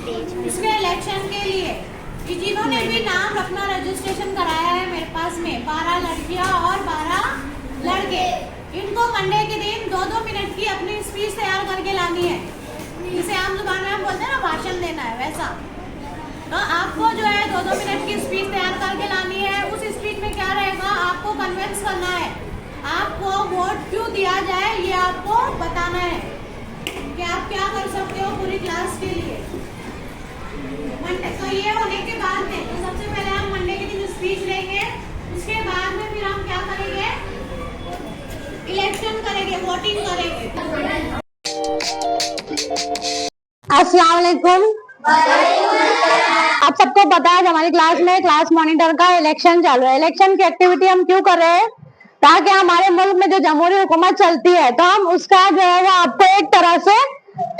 इसके इलेक्शन के लिए जिन्होंने भी नाम अपना रजिस्ट्रेशन कराया है मेरे पास में 12 लड़कियां और 12 लड़के, इनको मंडे के दिन 2-2 मिनट की अपनी स्पीच तैयार करके लानी है। जिसे आम जुबान में हम बोलते हैं ना भाषण देना है, वैसा। तो आपको जो है 2-2 मिनट की स्पीच तैयार करके लानी है। उस स्पीच में क्या रहेगा, आपको कन्विंस करना है, आपको वोट क्यों दिया जाए ये आपको बताना है कि आप क्या कर सकते हो पूरी क्लास के लिए। तो ये होने के बाद में तो सबसे पहले हम मंडे के दिन स्पीच लेंगे, उसके बाद में फिर हम क्या करेंगे, इलेक्शन करेंगे, वोटिंग करेंगे। अस्सलाम वालेकुम। आप सबको पता है हमारी क्लास में क्लास मॉनिटर का इलेक्शन चालू है। इलेक्शन की एक्टिविटी हम क्यों कर रहे हैं, ताकि हमारे मुल्क में जो जमहूरी हुकूमत चलती है तो हम उसका जो है वो आपको एक तरह से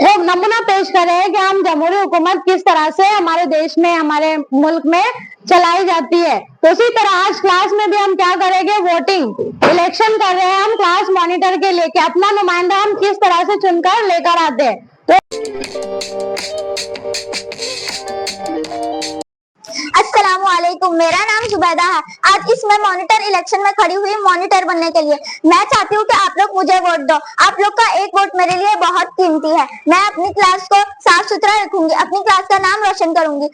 एक नमूना पेश करें कि हम जमहूरी हुकूमत किस तरह से हमारे देश में, हमारे मुल्क में चलाई जाती है। तो उसी तरह आज क्लास में भी हम क्या करेंगे, वोटिंग, इलेक्शन कर रहे हैं हम क्लास मॉनिटर के लिए कि अपना नुमाइंदा हम किस तरह से चुनकर लेकर आते हैं। तो अस्सलामुअलैकुम, मेरा नाम जुबैदा है। आज इस मैं मॉनिटर इलेक्शन में खड़ी हुई मॉनिटर बनने के लिए। मैं चाहती हूँ कि आप लोग मुझे वोट दो। आप लोग का एक वोट मेरे लिए बहुत कीमती है। मैं अपनी क्लास को साफ सुथरा रखूंगी, अपनी क्लास का नाम रोशन करूंगी,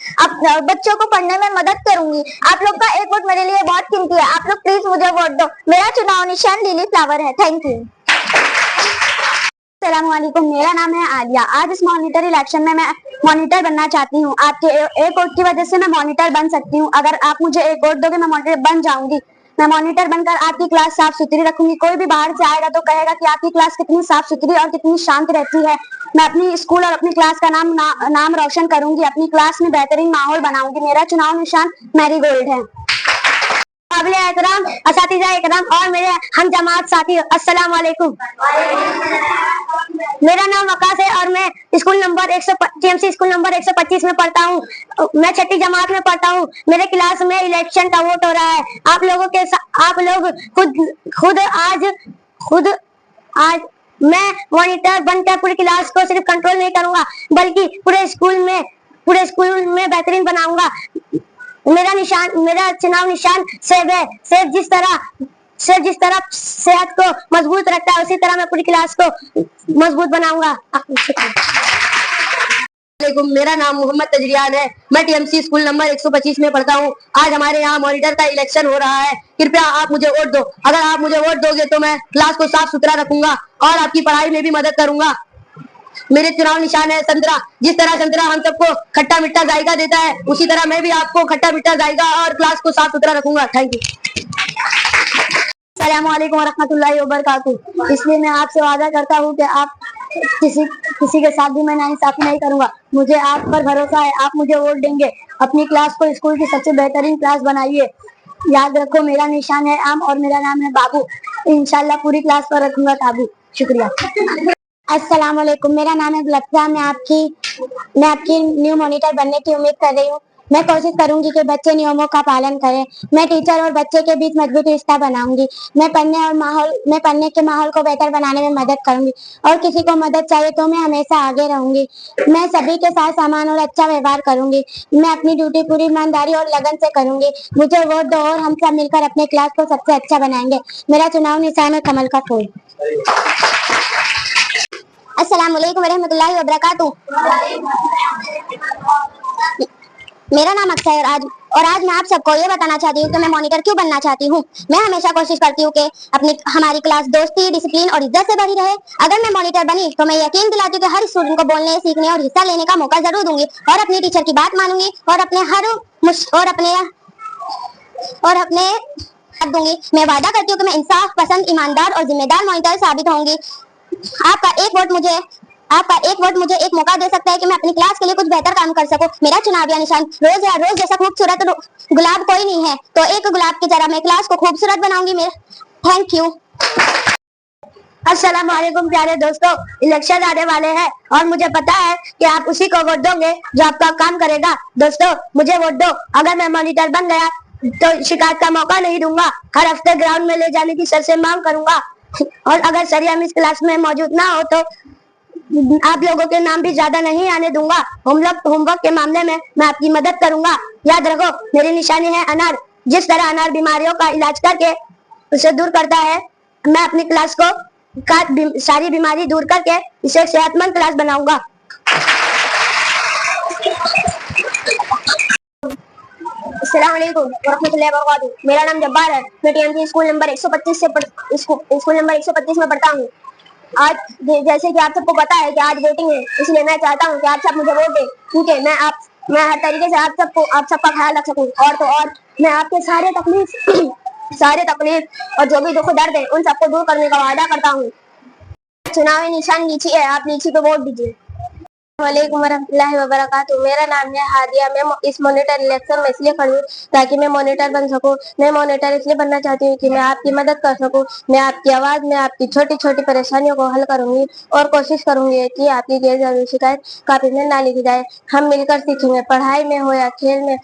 बच्चों को पढ़ने में मदद करूंगी। आप लोग का एक वोट मेरे लिए बहुत कीमती है। आप लोग प्लीज मुझे वोट दो। मेरा चुनाव निशान लिली फ्लावर है। Thank you. अस्सलामुअलैकुम, मेरा नाम है आलिया। आज इस मॉनिटर इलेक्शन में मैं मॉनिटर बनना चाहती हूँ। आपके एक वोट की वजह से मैं मॉनिटर बन सकती हूँ। अगर आप मुझे एक वोट दोगे मैं मॉनिटर बन जाऊंगी। मैं मॉनिटर बनकर आपकी क्लास साफ सुथरी रखूंगी। कोई भी बाहर से आएगा तो कहेगा कि आपकी क्लास कितनी साफ सुथरी और कितनी शांत रहती है। मैं अपनी स्कूल और अपनी क्लास का नाम रोशन करूंगी। अपनी क्लास में बेहतरीन माहौल बनाऊंगी। मेरा चुनाव निशान मैरीगोल्ड है। असातिज़ा इकराम और मेरे हम जमात साथी, अस्सलाम वालेकुम। मेरा नाम वकास है और मैं स्कूल नंबर 125 स्कूल नंबर 125 में पढ़ता हूँ। मैं 6ठी जमात में पढ़ता हूँ। मेरे क्लास में इलेक्शन का वोट हो रहा है। आप लोग खुद आज मैं मॉनिटर बनकर पूरी क्लास को सिर्फ कंट्रोल नहीं करूंगा, बल्कि पूरे स्कूल में बेहतरीन बनाऊंगा। मेरा चुनाव निशान सेब है। सेब जिस तरह सेहत को मजबूत रखता है, उसी तरह मैं पूरी क्लास को मजबूत बनाऊंगा। मेरा नाम मोहम्मद तजरियान है। मैं टीएमसी स्कूल नंबर 125 में पढ़ता हूँ। आज हमारे यहाँ मॉनिटर का इलेक्शन हो रहा है। कृपया आप मुझे वोट दो। अगर आप मुझे वोट दोगे तो मैं क्लास को साफ सुथरा रखूंगा और आपकी पढ़ाई में भी मदद करूंगा। मेरे चुनाव निशान है संतरा। जिस तरह संतरा हम सबको खट्टा मीठा जायका देता है, उसी तरह मैं भी आपको खट्टा मीठा जायका और क्लास को साफ सुथरा रखूंगा। Thank you. अस्सलाम वालेकुम रहमतुल्लाहि व बरकातहू। इसलिए मैं आपसे वादा करता हूँ कि आप किसी के साथ भी मैं नाइंसाफी नहीं करूंगा। मुझे आप पर भरोसा है, आप मुझे वोट देंगे। अपनी क्लास को स्कूल की सबसे बेहतरीन क्लास बनाइए। याद रखो, मेरा निशान है आम और मेरा नाम है बाबू। इंशाल्लाह पूरी क्लास पर रखूंगा काबू। शुक्रिया। अस्सलाम वालेकुम, मेरा नाम है गुलफ्ता। मैं आपकी न्यू मॉनिटर बनने की उम्मीद कर रही हूँ। मैं कोशिश करूंगी कि बच्चे नियमों का पालन करें। मैं टीचर और बच्चे के बीच मजबूत रिश्ता बनाऊंगी। मैं पढ़ने के माहौल को बेहतर बनाने में मदद करूंगी और किसी को मदद चाहिए तो मैं हमेशा आगे रहूंगी। मैं सभी के साथ सामान और अच्छा व्यवहार करूंगी। मैं अपनी ड्यूटी पूरी ईमानदारी और लगन से करूंगी। मुझे वोट दो और हम सब मिलकर अपने क्लास को सबसे अच्छा बनाएंगे। मेरा चुनाव निशान है कमल का फूल। अस्सलाम वालेकुम रहमतुल्लाहि व बरकातहू। मेरा नाम अक्षय है और आज मैं आप सबको ये बताना चाहती हूँ कि मैं मॉनिटर क्यों बनना चाहती हूँ। मैं हमेशा कोशिश करती हूँ कि हमारी क्लास दोस्ती, डिसिप्लिन और इज्जत से भरी रहे। अगर मैं मॉनिटर बनी तो मैं यकीन दिलाती हूँ कि हर स्टूडेंट को बोलने, सीखने और हिस्सा लेने का मौका जरूर दूंगी और अपनी टीचर की बात मानूंगी और अपने दूंगी। मैं वादा करती हूँ कि मैं इंसाफ पसंद, ईमानदार और जिम्मेदार मॉनिटर साबित होंगी। आपका एक वोट मुझे एक मौका दे सकता है कि मैं अपनी क्लास के लिए कुछ बेहतर काम कर सकूं। मेरा चुनावी निशान रोज है। रोज जैसा खूबसूरत गुलाब कोई नहीं है, तो एक गुलाब की तरह मैं क्लास को खूबसूरत बनाऊंगी। Thank you. अस्सलाम वालेकुम प्यारे दोस्तों, इलेक्शन आने वाले हैं और मुझे पता है कि आप उसी को वोट दोगे जो आपका काम करेगा। दोस्तों, मुझे वोट दो। अगर मैं मॉनिटर बन गया तो शिकायत का मौका नहीं दूंगा। हर हफ्ते ग्राउंड में ले जाने की सर से मांग करूंगा और अगर सर हम इस क्लास में मौजूद ना हो तो आप लोगों के नाम भी ज्यादा नहीं आने दूंगा। होमवर्क के मामले में मैं आपकी मदद करूंगा। याद रखो, मेरी निशानी है अनार। जिस तरह अनार बीमारियों का इलाज करके उसे दूर करता है, मैं अपनी क्लास को सारी बीमारी दूर करके इसे सेहतमंद क्लास बनाऊंगा। अस्सलाम वालेकुम वरहमतुल्लाहि वबरकातुहू। मेरा नाम जब्बार है। मैं TMC school number 125 school number 125 में पढ़ता हूँ। आज जैसे कि आप सबको पता है कि आज वोटिंग है, इसलिए मैं चाहता हूँ कि आप सब मुझे वोट दें, क्योंकि मैं हर तरीके से आप सबका ख्याल रख सकूँ। और तो और मैं आपके सारे तकलीफ और जो भी दुख दर्द है उन सबको दूर करने का वादा करता हूँ। चुनावी निशान लीची है, आप लीची पे वोट दीजिए। वालेकुम वरहमतुल्लाहि वबरकातुहू। मेरा नाम है हादिया। मैं इस मॉनिटर इलेक्शन में इसलिए खड़ी हूँ ताकि मैं मॉनिटर बन सकूँ। मैं मॉनिटर इसलिए बनना चाहती हूँ कि मैं आपकी मदद कर सकूँ। मैं आपकी आवाज में आपकी छोटी छोटी परेशानियों को हल करूंगी और कोशिश करूंगी कि आपकी गैर जरूरी शिकायत कापी में ना लिखी जाए। हम मिलकर सीखेंगे, पढ़ाई में हो या खेल में।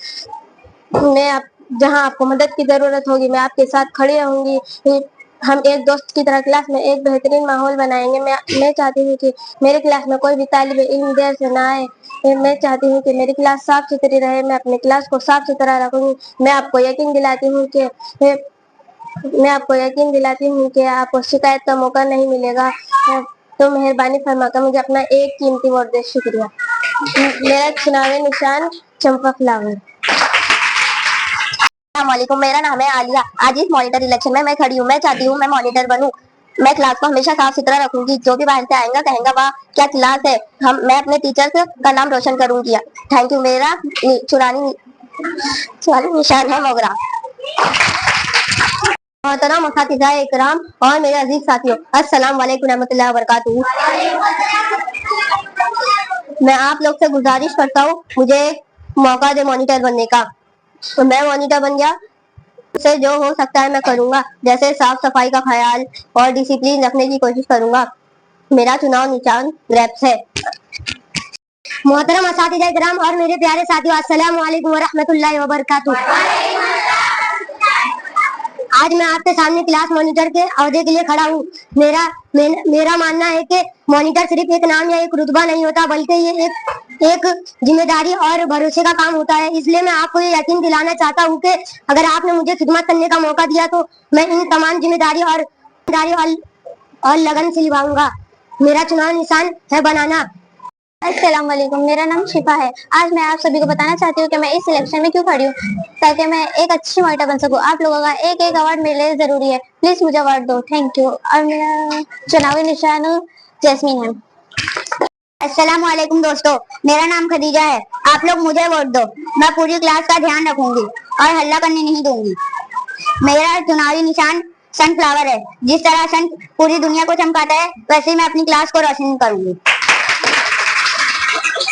जहाँ आपको मदद की जरूरत होगी, मैं आपके साथ खड़ी रहूंगी। हम एक दोस्त की तरह क्लास में एक बेहतरीन माहौल बनाएंगे। मैं चाहती हूँ कि मेरी क्लास में कोई भी तालिब इल्म देर से ना आए। मैं चाहती हूँ कि मेरी क्लास साफ सुथरी रहे। मैं अपनी क्लास को साफ सुथरा रखूंगी। मैं आपको यकीन दिलाती हूँ कि आपको शिकायत का मौका नहीं मिलेगा। तो मेहरबानी फरमाकर मुझे अपना एक कीमती वोट दे। शुक्रिया। मेरा चुनावी निशान चंपा फ्लावर। अस्सलामुअलैकुम, मेरा नाम है आलिया। आज इस मॉनिटर इलेक्शन में मैं खड़ी हूँ। मैं चाहती हूँ मैं मॉनिटर बनूं। मैं क्लास को हमेशा साफ सुथरा रखूंगी। जो भी बाहर से आएगा कहेगा वाह क्या क्लास है। मैं अपने टीचर्स का नाम रोशन करूंगी। Thank you. मेरा चुनावी निशान है मोगरा। मोहतरम असातिज़ाए इकराम और मेरे अजीज साथियों, अस्सलाम वालेकुम रहमतुल्लाहि व बरकातुहू। मैं आप लोग से गुजारिश करता हूँ, मुझे एक मौका दे मॉनिटर बनने का। तो मैं मॉनिटर बन गया, उससे जो हो सकता है मैं करूंगा। जैसे साफ सफाई का ख्याल और डिसिप्लिन रखने की कोशिश करूंगा। मेरा चुनाव निशान ग्रेप्स है। मोहतरम असातिज़ाए इकराम और मेरे प्यारे साथियों, अस्सलाम वालेकुम व रहमतुल्लाहि व बरकातुहू। आज मैं आपके सामने क्लास मॉनिटर के अहदे के लिए खड़ा हूँ। मेरा मानना है कि मॉनिटर सिर्फ एक नाम या एक रुतबा नहीं होता, बल्कि ये एक जिम्मेदारी और भरोसे का काम होता है। इसलिए मैं आपको ये यकीन दिलाना चाहता हूँ कि अगर आपने मुझे खिदमत करने का मौका दिया तो मैं इन तमाम जिम्मेदारी और लगन से निभाऊंगा। मेरा चुनाव निशान है बनाना। अस्सलाम वालेकुम, मेरा नाम शिफा है। आज मैं आप सभी को बताना चाहती हूँ कि मैं इस इलेक्शन में क्यों खड़ी हूँ, ताकि मैं एक अच्छी मॉनिटर बन सकूँ। आप लोगों का एक एक अवार्ड मेरे लिए जरूरी है। प्लीज मुझे अवार्ड दो। Thank you. और मेरा चुनावी निशान जैस्मीन है। अस्सलाम वालेकुम दोस्तों, मेरा नाम खदीजा है। आप लोग मुझे वोट दो। मैं पूरी क्लास का ध्यान रखूंगी और हल्ला करने नहीं दूंगी। मेरा चुनावी निशान सनफ्लावर है। जिस तरह सन पूरी दुनिया को चमकाता है, वैसे ही मैं अपनी क्लास को रोशन करूंगी।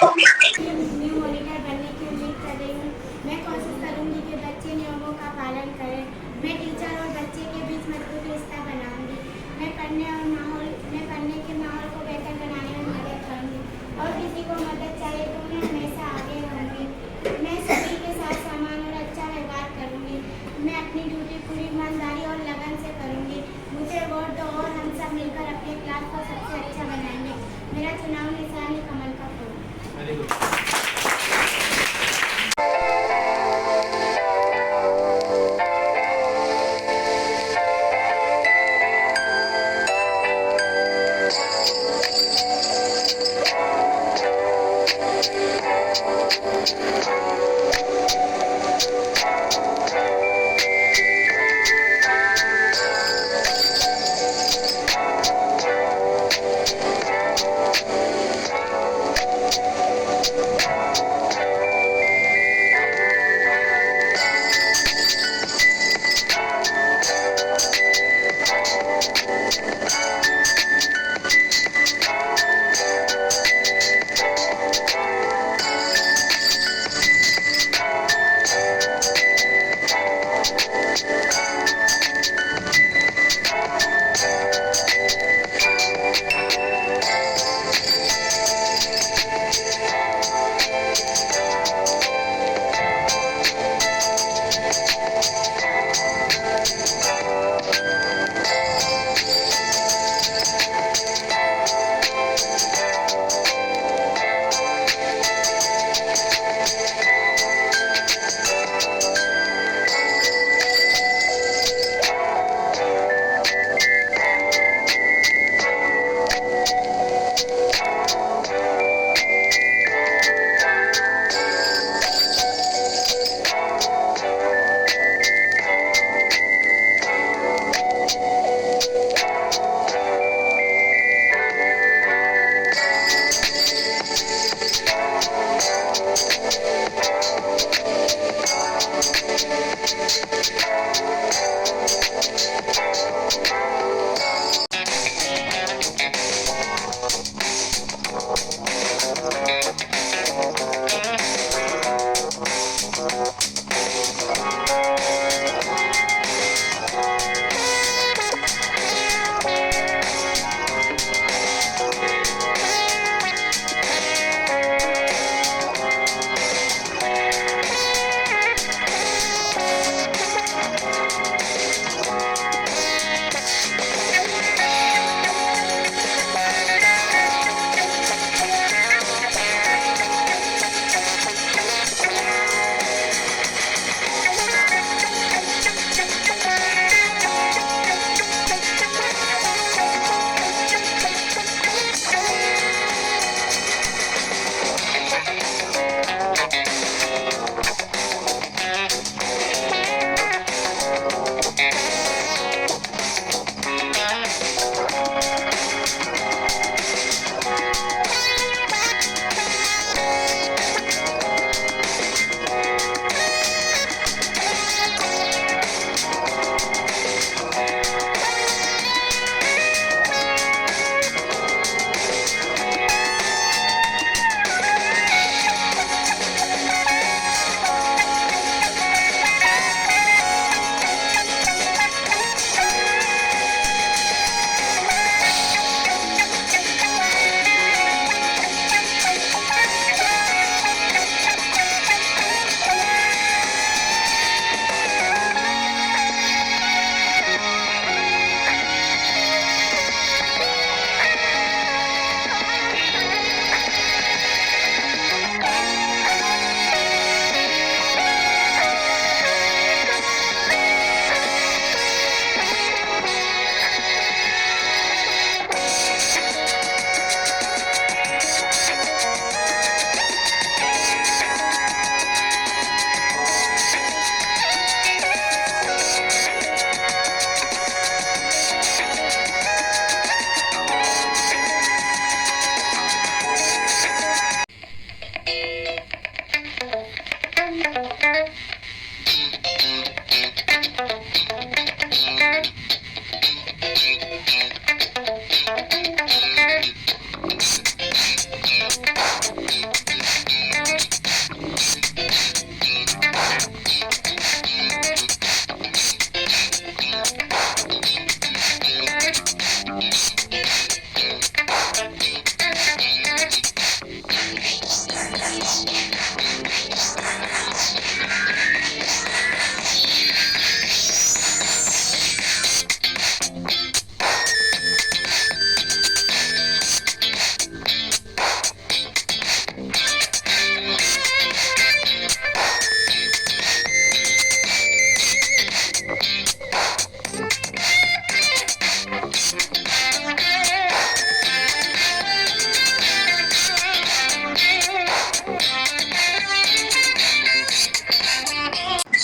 न्यू मॉनिटर बनने की उम्मीद कर रही हूँ। मैं कोशिश करूँगी कि बच्चे नियमों का पालन करें। मैं टीचर और बच्चे के बीच मजबूत रिश्ता बनाऊंगी। मैं पढ़ने के माहौल को बेहतर बनाने में मदद करूँगी और किसी को मदद चाहिए तो मैं हमेशा आगे रहूँगी। मैं सभी के साथ समान और अच्छा व्यवहार करूँगी। मैं अपनी ड्यूटी पूरी ईमानदारी और लगन से करूँगी। मुझे वोट दो और हम सब मिलकर अपने क्लास को सबसे अच्छा बनाएंगे। मेरा चुनाव निशान है कमल का फूल।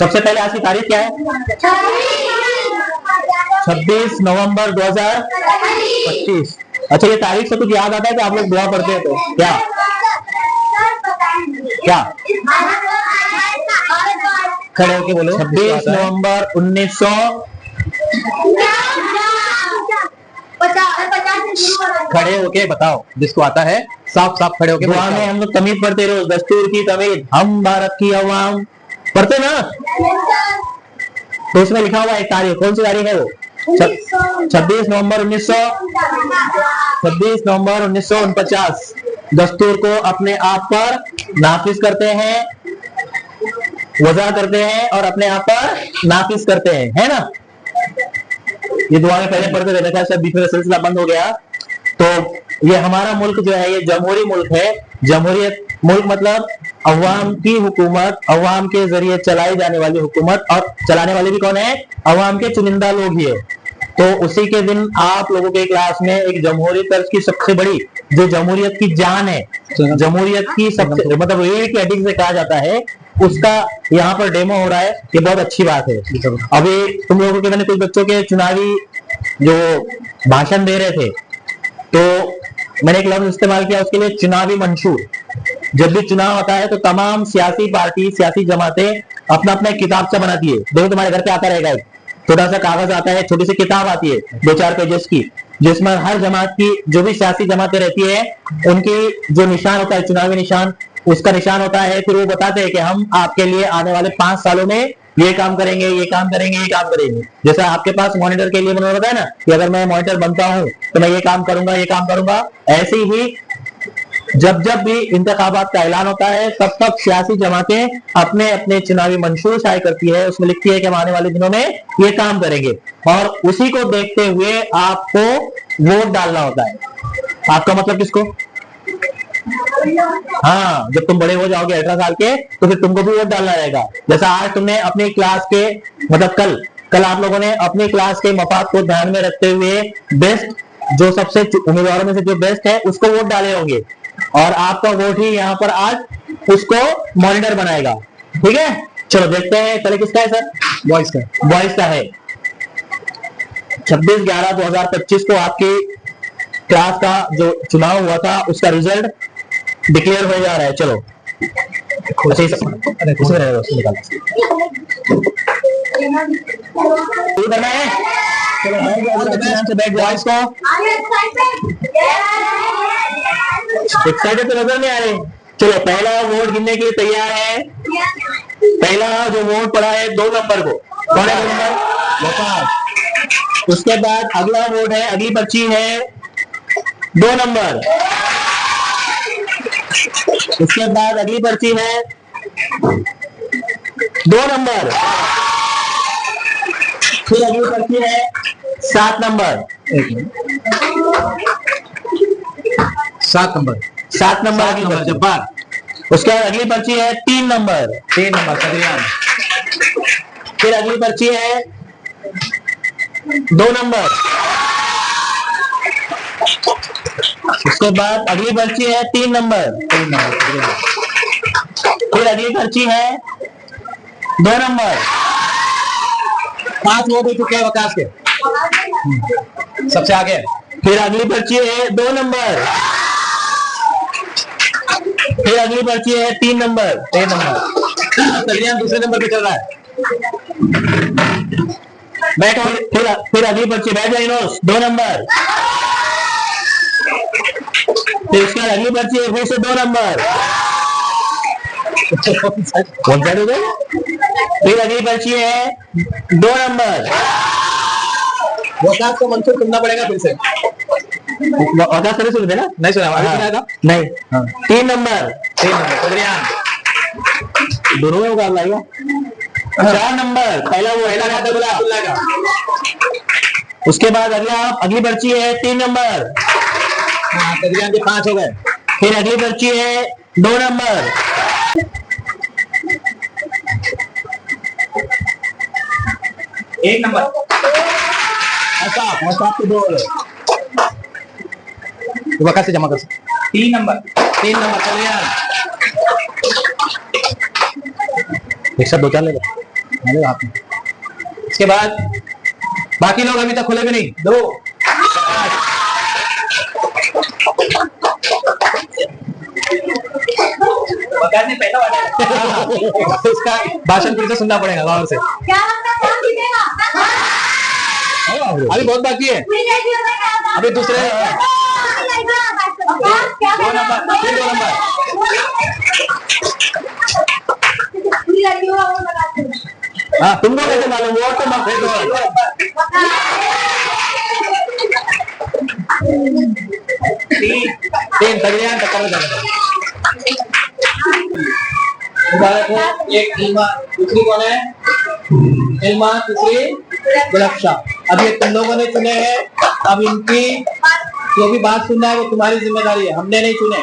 सबसे पहले आज की तारीख क्या है? 26 नवंबर 2025। अच्छा, ये तारीख से कुछ याद आता है कि आप लोग दुआ पढ़ते हैं तो क्या क्या खड़े होके बोलो। 26 नवंबर 1900। खड़े होके बताओ जिसको आता है, साफ साफ खड़े होके। दुआ में हम लोग तमीज पढ़ते रहो, दस्तूर की तमीज, हम भारत की अवाम, पढ़ते ना? तो उसमें लिखा हुआ एक तारीख, कौन सी तारीख है वो? 26 नवंबर 1949। दस्तूर को अपने आप पर नाफिज करते हैं, वज़ा करते हैं और अपने आप पर नाफिज करते हैं, है ना? ये दुआ में पहले पढ़ते रहते थे, शायद बीच में सिलसिला बंद हो गया। तो ये हमारा मुल्क जो है ये जमहूरी मुल्क है। जमहूरियत मुल्क मतलब अवाम की हुकूमत, अवाम के जरिए चलाई जाने वाली हुकूमत, और चलाने वाले भी कौन है? अवाम के चुनिंदा लोग ही है। तो उसी के दिन आप लोगों के क्लास में एक जमहूरी तर्ज की सबसे बड़ी, जो जमहूरियत की जान है, जमहूरियत की सबसे मतलब रीढ़ की हड्डी से कहा जाता है, उसका यहाँ पर डेमो हो रहा है। ये बहुत अच्छी बात है। अभी तुम लोगों के मैंने कुछ बच्चों के चुनावी जो भाषण दे रहे थे, तो मैंने एक लफ्ज इस्तेमाल किया उसके लिए, चुनावी मंशूर। जब भी चुनाव होता है तो तमाम सियासी पार्टी, सियासी जमातें अपना अपना किताबचा बनाती है। देखो तुम्हारे घर पे आता रहेगा, एक छोटा सा कागज आता है, छोटी सी किताब आती है 2-4 पेजेस की, जिसमें हर जमात की जो भी सियासी जमातें रहती है उनकी जो निशान होता है, चुनावी निशान, उसका निशान होता है। फिर वो बताते हैं कि हम आपके लिए आने वाले 5 सालों में ये काम करेंगे, ये काम करेंगे, ये काम करेंगे। जैसा आपके पास मॉनिटर के लिए मैंने बताया ना कि अगर मैं मॉनिटर बनता हूं तो मैं ये काम करूंगा, ये काम करूंगा। ऐसे ही जब जब भी इंतखाबात का ऐलान होता है तब तब सियासी जमातें अपने अपने चुनावी मंशूर शाये करती है, उसमें लिखती है कि हम आने वाले दिनों में ये काम करेंगे, और उसी को देखते हुए आपको वोट डालना होता है। आपका मतलब किसको? हाँ, जब तुम बड़े हो जाओगे 18 साल के तो फिर तुमको भी वोट डालना रहेगा। जैसा आज तुमने अपनी क्लास के मतलब कल आप लोगों ने अपनी क्लास के मफाद को ध्यान में रखते हुए बेस्ट, जो सबसे उम्मीदवारों में से जो बेस्ट है उसको वोट डाले होंगे, और आपका वोट ही यहाँ पर आज उसको मॉनिटर बनाएगा। ठीक है, चलो देखते हैं। पहले किसका है सर? बॉयज का। बॉयज का है 26/11/2025 को आपकी क्लास का जो चुनाव हुआ था उसका रिजल्ट डिक्लेयर हो जा रहा है। चलो बॉयज को एक्साइटेड तो नजर नहीं आ रहे। चलो पहला वोट गिनने के लिए तैयार है। पहला जो वोट पड़ा है 2 नंबर को, कौन है 2 नंबर? वफाद। उसके बाद अगला वोट है, अगली पर्ची है 2 नंबर। उसके बाद अगली पर्ची है 2 नंबर। फिर अगली पर्ची है 7 नंबर। 7 नंबर अगली पर्ची। जब्बार। उसके बाद अगली पर्ची है 3 नंबर। 3 नंबर सदरियान। फिर अगली पर्ची है 2 नंबर। उसके बाद अगली पर्ची है 3 नंबर। फिर अगली पर्ची है 2 नंबर। 5 वो भी चुके हैं वकास के सबसे आगे। फिर अगली पर्ची है 2 नंबर। फिर अगली पर्ची है 3 नंबर। 3 नंबर सदरियान दूसरे नंबर पे चल रहा है। बैठो। फिर अगली पर्ची, बैठ जाए 2 नंबर। फिर उसके बाद अगली पर्ची है फिर से 2 नंबर। कौन सा है? फिर अगली पर्ची है 2 नंबर। वकास को मंसूर करना पड़ेगा फिर से। वकास से सुन ना? नहीं सुना? अभी सुना था? नहीं। 3 नंबर। 3 नंबर दोनों में मुकाबला है। 4 नंबर पहला बोला। उसके बाद अगली पर्ची है 3 नंबर। के 5 हो गए। फिर अगली पर्ची है 2 नंबर। एक नंबर। आपको 2 वक़्त से जमा कर सकते। 3 नंबर। 3 नंबर चले यार, एक साथ 2-4 ले लो। हेलो आप। इसके बाद बाकी लोग अभी तक खुले भी नहीं। 2 इसका भाषण फिर से सुनना पड़ेगा गौर से। अभी बहुत बाकी है, अभी दूसरे 2 नंबर, फिर 2 नंबर। हाँ तुमको कैसे मालूम? वो तो मैं फिर 3 तगड़ियां टक्कर में जाएगा। एक इल्मा, दूसरी कौन है? इल्मा, तीसरी गुलफ्शा। अब ये तुम लोगों ने चुने हैं, अब इनकी जो भी बात सुनना है वो तुम्हारी जिम्मेदारी है, हमने नहीं चुने।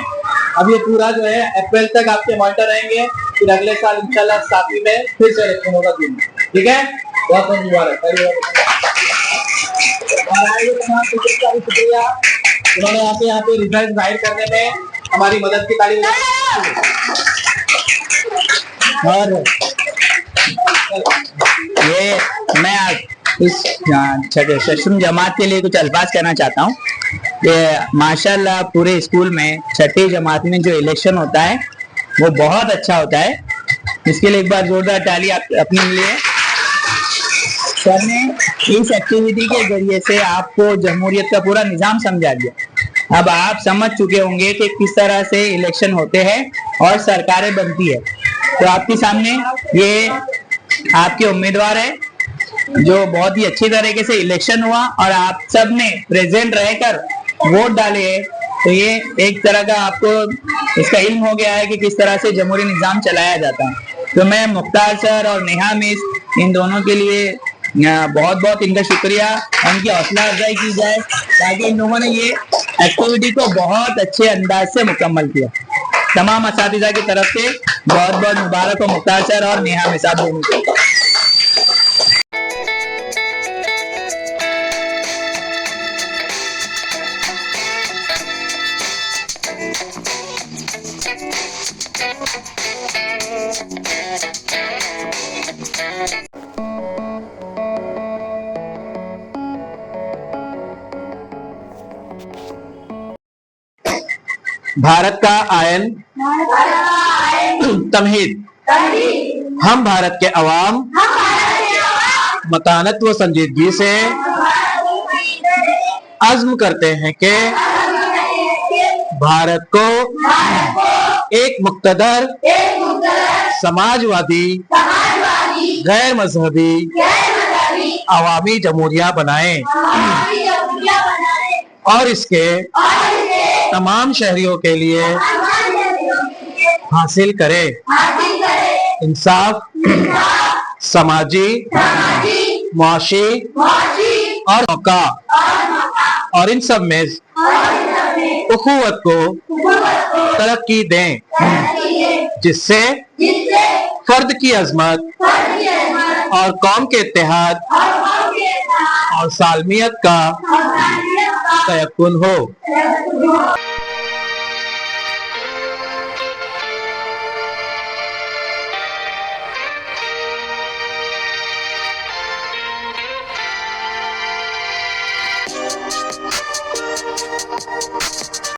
अब ये पूरा जो है अप्रैल तक आपके मॉनिटर रहेंगे, फिर अगले साल इंशाल्लाह 7वीं में फिर से इलेक्शन होगा दिन में, ठीक है? बहुत बहुत मुबारक। शुक्रिया उन्होंने यहाँ पे रिजल्ट जाहिर करने में हमारी मदद की तारीफ। और ये मैं आज इस छठी जमात के लिए कुछ अल्फाज कहना चाहता हूँ। ये माशाल्लाह पूरे स्कूल में छठी जमात में जो इलेक्शन होता है वो बहुत अच्छा होता है। इसके लिए एक बार जोरदार ताली अपने लिए। सर ने इस एक्टिविटी के जरिए से आपको जमहूरियत का पूरा निजाम समझा दिया। अब आप समझ चुके होंगे कि किस तरह से इलेक्शन होते हैं और सरकारें बनती है। तो आपके सामने ये आपके उम्मीदवार है जो बहुत ही अच्छी तरीके से इलेक्शन हुआ और आप सब ने प्रेजेंट रहकर वोट डाले हैं। तो ये एक तरह का आपको इसका इल्म हो गया है कि किस तरह से जमहूरी निजाम चलाया जाता है। तो मैं मुख्तार सर और नेहा मिस इन दोनों के लिए बहुत बहुत इनका शुक्रिया, उनकी हौसला अफजाई की जाए ताकि इन लोगों ने ये एक्टिविटी को बहुत अच्छे अंदाज से मुकम्मल किया। तमाम असातिज़ा की तरफ से बहुत बहुत मुबारक हो मुख्तार सर और नेहा मिस आप दोनों को। भारत का आयन तमहीद। हम भारत के अवाम मतानत व संजीदगी से अज़्म करते हैं कि भारत को एक मुक़्तदर समाजवादी गैर मजहबी अवामी जमहूरिया बनाएं और इसके तमाम शहरियों के लिए हासिल करे इंसाफ, समाजी, मुआशी और मौका, और इन सब में उखुवत को तरक्की दें जिससे फर्द की अजमत और कौम के इत्तेहाद और सालमियत का तयक्कुन हो।